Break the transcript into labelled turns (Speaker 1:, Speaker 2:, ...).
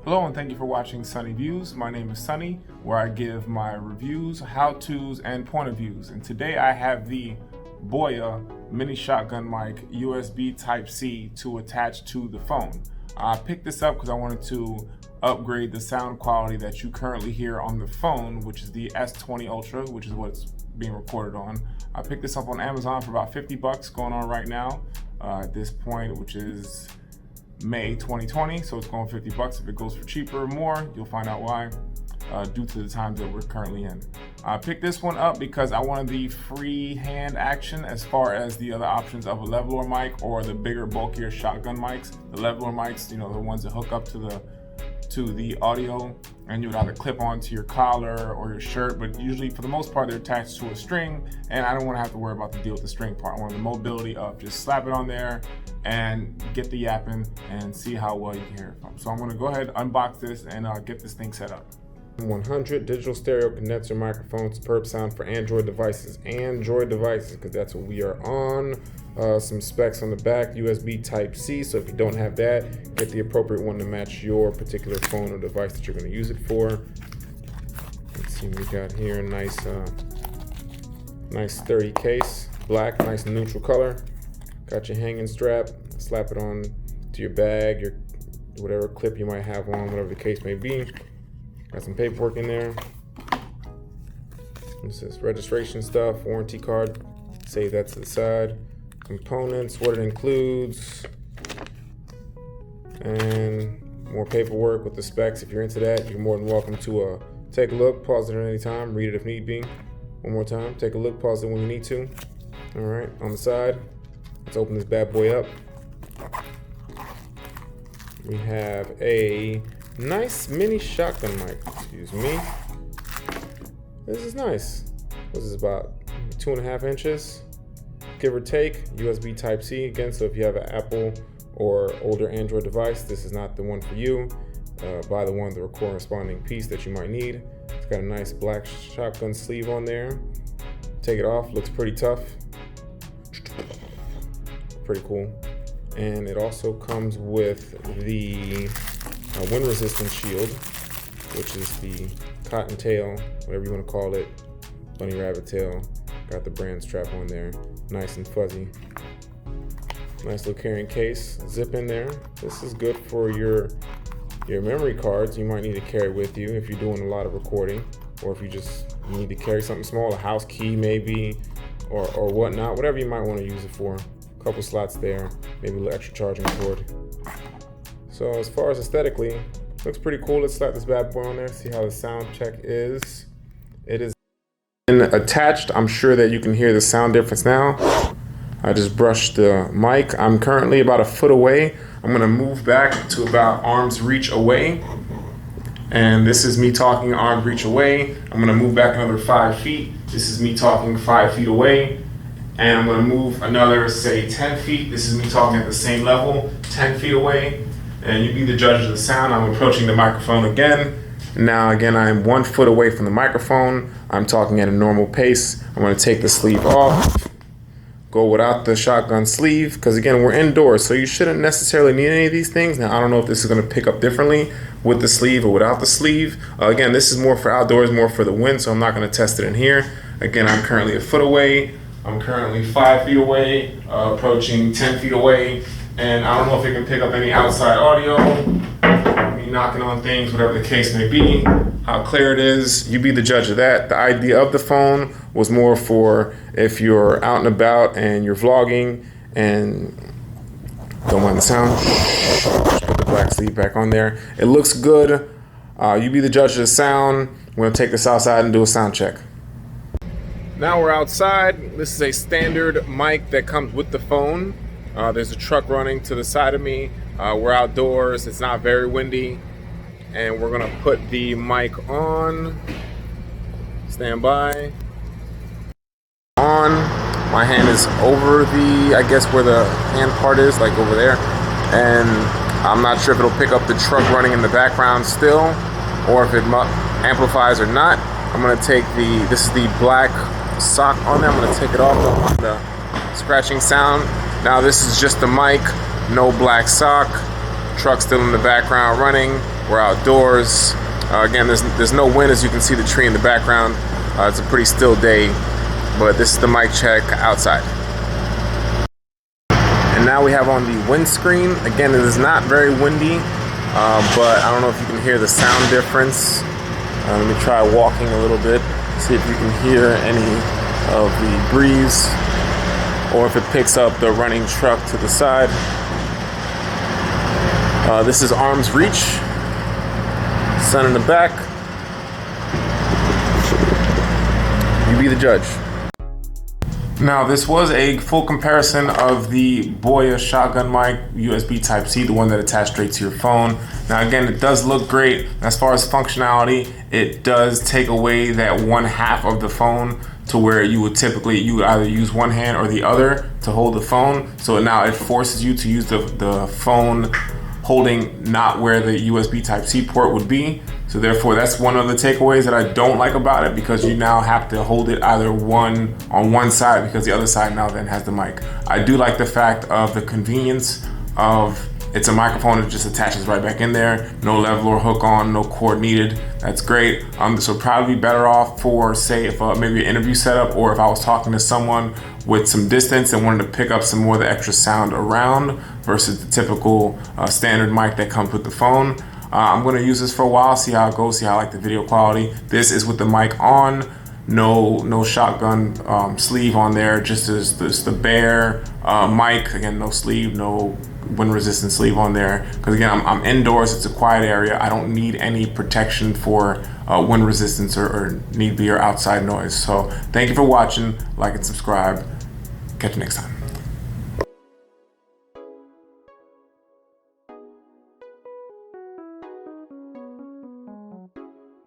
Speaker 1: Hello and thank you for watching Sunny Views. My name is Sunny, where I give my reviews, how-tos, and point of views. And today I have the Boya mini shotgun mic USB Type-C to attach to the phone. I picked this up because I wanted to upgrade the sound quality that you currently hear on the phone, which is the S20 Ultra, which is what it's being recorded on. I picked this up on Amazon for about 50 bucks going on right now at this point, which is May 2020, so it's going 50 bucks. If it goes for cheaper or more, you'll find out why, due to the times that we're currently in. I picked this one up because I wanted the free hand action as far as the other options of a leveler mic or the bigger, bulkier shotgun mics. The leveler mics, you know, the ones that hook up to the audio, and you would either clip onto your collar or your shirt, but usually for the most part they're attached to a string, and I don't want to have to worry about the deal with the string part. I want the mobility of just slap it on there and get the yapping and see how well you can hear it from. So I'm going to go ahead, unbox this, and get this thing set up. 100 digital stereo condenser microphone, superb sound for Android devices, because that's what we are on. Some specs on the back, USB Type-C, so if you don't have that, get the appropriate one to match your particular phone or device that you're going to use it for. Let's see what we got here. Nice sturdy case, black, nice neutral color. Got your hanging strap, slap it on to your bag, your whatever clip you might have on, whatever the case may be. Got some paperwork in there. This is registration stuff, warranty card, save that to the side. Components, what it includes, and more paperwork with the specs. If you're into that, you're more than welcome to take a look, pause it at any time, read it if need be. One more time, take a look, pause it when you need to. All right, on the side, let's open this bad boy up. We have a nice mini shotgun mic, excuse me. This is nice. This is about 2.5 inches, give or take. USB Type-C again, so if you have an Apple or older Android device, this is not the one for you. Buy the one with the corresponding piece that you might need. It's got a nice black shotgun sleeve on there. Take it off, looks pretty tough. Pretty cool. And it also comes with the wind resistant shield, which is the cotton tail, whatever you want to call it, bunny rabbit tail. Got the brand strap on there, nice and fuzzy. Nice little carrying case, zip in there. This is good for your memory cards you might need to carry with you if you're doing a lot of recording, or if you just need to carry something small, a house key maybe, or whatnot, whatever you might want to use it for. A couple slots there, maybe a little extra charging cord. So as far as aesthetically, looks pretty cool. Let's slap this bad boy on there, see how the sound check is. It is attached. I'm sure that you can hear the sound difference now. I just brushed the mic. I'm currently about a foot away. I'm gonna move back to about arm's reach away. And this is me talking arm's reach away. I'm gonna move back another 5 feet. This is me talking 5 feet away. And I'm gonna move another, say 10 feet. This is me talking at the same level, 10 feet away. And you be the judge of the sound. I'm approaching the microphone again. Now again, I'm 1 foot away from the microphone. I'm talking at a normal pace. I'm gonna take the sleeve off, go without the shotgun sleeve, because again, we're indoors, so you shouldn't necessarily need any of these things. Now, I don't know if this is gonna pick up differently with the sleeve or without the sleeve. Again, this is more for outdoors, more for the wind, so I'm not gonna test it in here. Again, I'm currently a foot away. I'm currently 5 feet away, approaching 10 feet away. And I don't know if it can pick up any outside audio, me knocking on things, whatever the case may be, how clear it is. You be the judge of that. The idea of the phone was more for if you're out and about and you're vlogging and don't mind the sound, just put the black sleeve back on there. It looks good. You be the judge of the sound. We're gonna take this outside and do a sound check. Now we're outside. This is a standard mic that comes with the phone. There's a truck running to the side of me. We're outdoors, it's not very windy. And we're gonna put the mic on. Stand by. On. My hand is over the, I guess where the hand part is, like over there. And I'm not sure if it'll pick up the truck running in the background still, or if it amplifies or not. I'm gonna take this is the black sock on there. I'm gonna take it off. Don't want the scratching sound. Now this is just the mic, no black sock. Truck still in the background running. We're outdoors. Again, there's no wind, as you can see the tree in the background. It's a pretty still day, but this is the mic check outside. And now we have on the windscreen. Again, it is not very windy, but I don't know if you can hear the sound difference. Let me try walking a little bit, see if you can hear any of the breeze, or if it picks up the running truck to the side. This is arm's reach. Sun in the back. You be the judge. Now, this was a full comparison of the Boya shotgun mic, USB Type-C, the one that attached straight to your phone. Now, again, it does look great. As far as functionality, it does take away that one half of the phone to where you would either use one hand or the other to hold the phone. So now it forces you to use the phone holding not where the USB Type-C port would be. So therefore, that's one of the takeaways that I don't like about it, because you now have to hold it either on one side, because the other side now then has the mic. I do like the fact of the convenience of it's a microphone that just attaches right back in there. No level or hook on, no cord needed. That's great. This would probably be better off for, say, if maybe an interview setup, or if I was talking to someone with some distance and wanted to pick up some more of the extra sound around versus the typical standard mic that comes with the phone. I'm gonna use this for a while, see how it goes, see how I like the video quality. This is with the mic on, no shotgun sleeve on there, just as the bare mic. Again, no sleeve, no wind resistant sleeve on there, because again, I'm indoors, it's a quiet area. I don't need any protection for wind resistance or need be or outside noise. So thank you for watching, like and subscribe. Catch you next time.